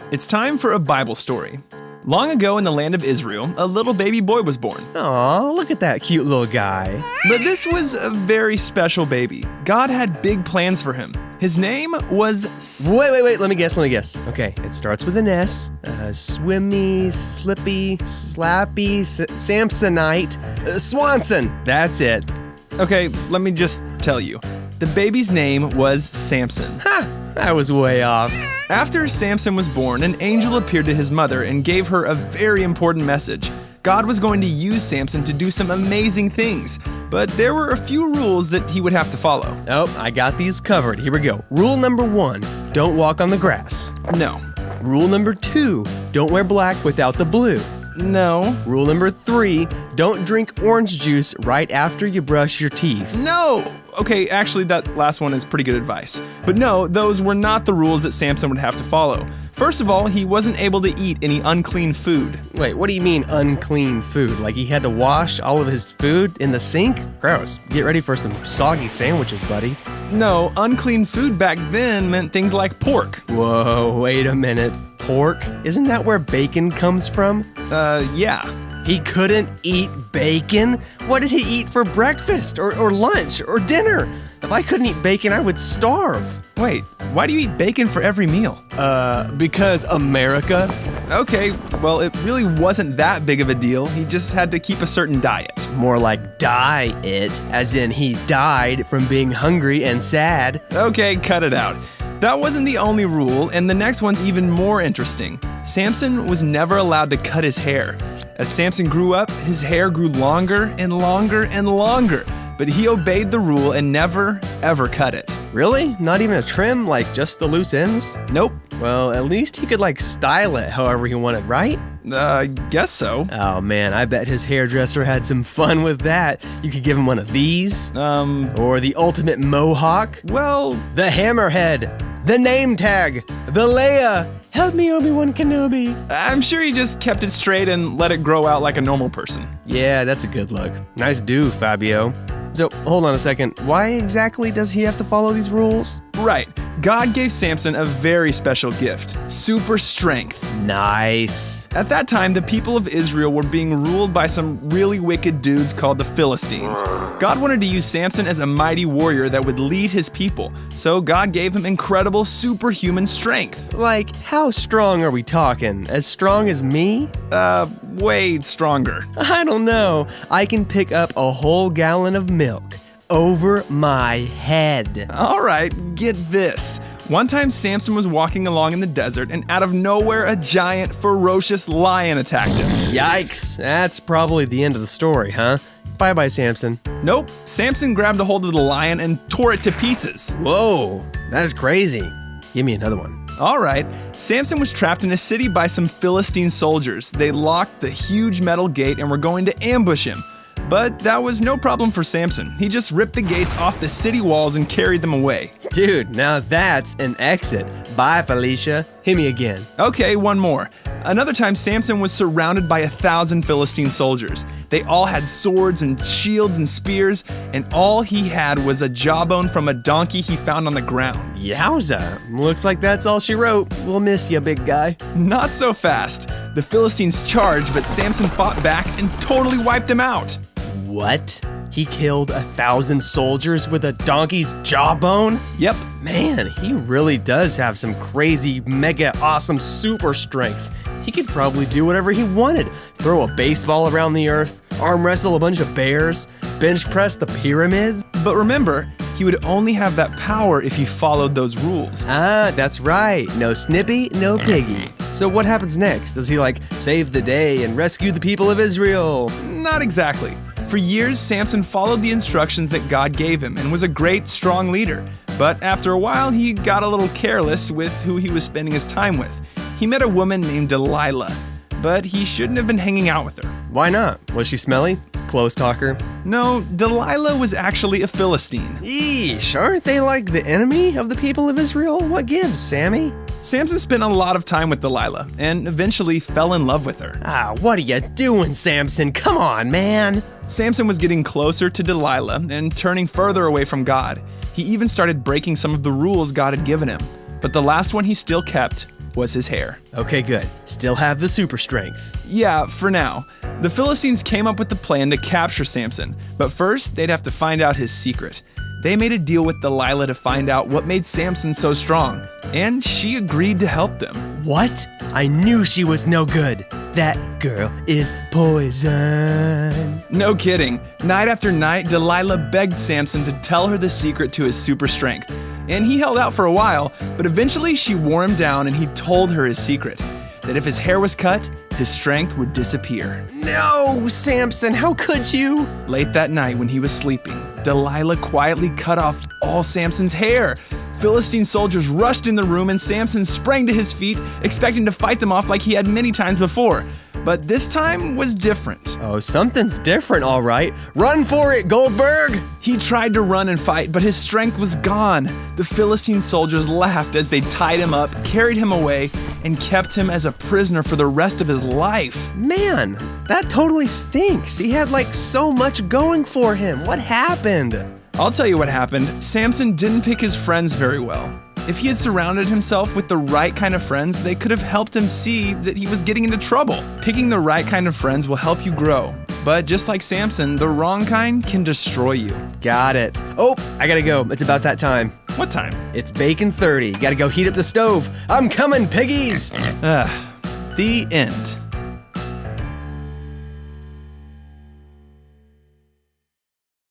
It's time for a Bible story. Long ago in the land of Israel, a little baby boy was born. Aw, look at that cute little guy. But this was a very special baby. God had big plans for him. His name was... Wait, let me guess. Okay, it starts with an S. Swimmy, slippy, slappy, Samsonite, Swanson. That's it. Okay, let me just tell you. The baby's name was Samson. Ha! I was way off. After Samson was born, an angel appeared to his mother and gave her a very important message. God was going to use Samson to do some amazing things, but there were a few rules that he would have to follow. Oh, I got these covered. Here we go. Rule number 1, don't walk on the grass. No. Rule number 2, don't wear black without the blue. No. Rule number 3, don't drink orange juice right after you brush your teeth. No! Okay, actually, that last one is pretty good advice. But no, those were not the rules that Samson would have to follow. First of all, he wasn't able to eat any unclean food. Wait, what do you mean unclean food? Like he had to wash all of his food in the sink? Gross. Get ready for some soggy sandwiches, buddy. No, unclean food back then meant things like pork. Whoa, wait a minute. Pork? Isn't that where bacon comes from? Yeah. He couldn't eat bacon? What did he eat for breakfast or lunch or dinner? If I couldn't eat bacon, I would starve. Wait, why do you eat bacon for every meal? Because America. Okay, well, it really wasn't that big of a deal. He just had to keep a certain diet. More like die it, as in he died from being hungry and sad. Okay, cut it out. That wasn't the only rule, and the next one's even more interesting. Samson was never allowed to cut his hair. As Samson grew up, his hair grew longer and longer and longer, but he obeyed the rule and never, ever cut it. Really? Not even a trim, like just the loose ends? Nope. Well, at least he could style it however he wanted, right? I guess so. Oh man, I bet his hairdresser had some fun with that. You could give him one of these. Or the ultimate mohawk. Well, the hammerhead. The name tag. The Leia. Help me, Obi-Wan Kenobi. I'm sure he just kept it straight and let it grow out like a normal person. Yeah, that's a good look. Nice do, Fabio. So, hold on a second. Why exactly does he have to follow these rules? Right. God gave Samson a very special gift, super strength. Nice. At that time, the people of Israel were being ruled by some really wicked dudes called the Philistines. God wanted to use Samson as a mighty warrior that would lead his people, so God gave him incredible superhuman strength. Like, how strong are we talking? As strong as me? Way stronger. I don't know. I can pick up a whole gallon of milk over my head. All right, get this. One time Samson was walking along in the desert and out of nowhere a giant, ferocious lion attacked him. Yikes, that's probably the end of the story, huh? Bye-bye, Samson. Nope, Samson grabbed a hold of the lion and tore it to pieces. Whoa, that's crazy. Give me another one. All right, Samson was trapped in a city by some Philistine soldiers. They locked the huge metal gate and were going to ambush him. But that was no problem for Samson. He just ripped the gates off the city walls and carried them away. Dude, now that's an exit. Bye, Felicia. Hit me again. Okay, one more. Another time, Samson was surrounded by 1,000 Philistine soldiers. They all had swords and shields and spears, and all he had was a jawbone from a donkey he found on the ground. Yowza. Looks like that's all she wrote. We'll miss you, big guy. Not so fast. The Philistines charged, but Samson fought back and totally wiped them out. What? He killed 1,000 soldiers with a donkey's jawbone? Yep. Man, he really does have some crazy, mega awesome super strength. He could probably do whatever he wanted. Throw a baseball around the earth, arm wrestle a bunch of bears, bench press the pyramids. But remember, he would only have that power if he followed those rules. Ah, that's right. No Snippy, no Piggy. So what happens next? Does he save the day and rescue the people of Israel? Not exactly. For years, Samson followed the instructions that God gave him and was a great, strong leader. But after a while, he got a little careless with who he was spending his time with. He met a woman named Delilah, but he shouldn't have been hanging out with her. Why not? Was she smelly? Close talker? No, Delilah was actually a Philistine. Eesh, aren't they the enemy of the people of Israel? What gives, Sammy? Samson spent a lot of time with Delilah and eventually fell in love with her. Ah, what are you doing, Samson? Come on, man. Samson was getting closer to Delilah and turning further away from God. He even started breaking some of the rules God had given him. But the last one he still kept was his hair. Okay, good. Still have the super strength. Yeah, for now. The Philistines came up with the plan to capture Samson, but first they'd have to find out his secret. They made a deal with Delilah to find out what made Samson so strong, and she agreed to help them. What? I knew she was no good. That girl is poison. No kidding. Night after night, Delilah begged Samson to tell her the secret to his super strength. And he held out for a while, but eventually she wore him down and he told her his secret, that if his hair was cut, his strength would disappear. No, Samson, how could you? Late that night when he was sleeping, Delilah quietly cut off all Samson's hair. Philistine soldiers rushed in the room and Samson sprang to his feet, expecting to fight them off like he had many times before. But this time was different. Oh, something's different, all right. Run for it, Goldberg! He tried to run and fight, but his strength was gone. The Philistine soldiers laughed as they tied him up, carried him away, and kept him as a prisoner for the rest of his life. Man, that totally stinks. He had so much going for him. What happened? I'll tell you what happened. Samson didn't pick his friends very well. If he had surrounded himself with the right kind of friends, they could have helped him see that he was getting into trouble. Picking the right kind of friends will help you grow. But just like Samson, the wrong kind can destroy you. Got it. Oh, I gotta go. It's about that time. What time? It's bacon 30. Gotta go heat up the stove. I'm coming, piggies! The end.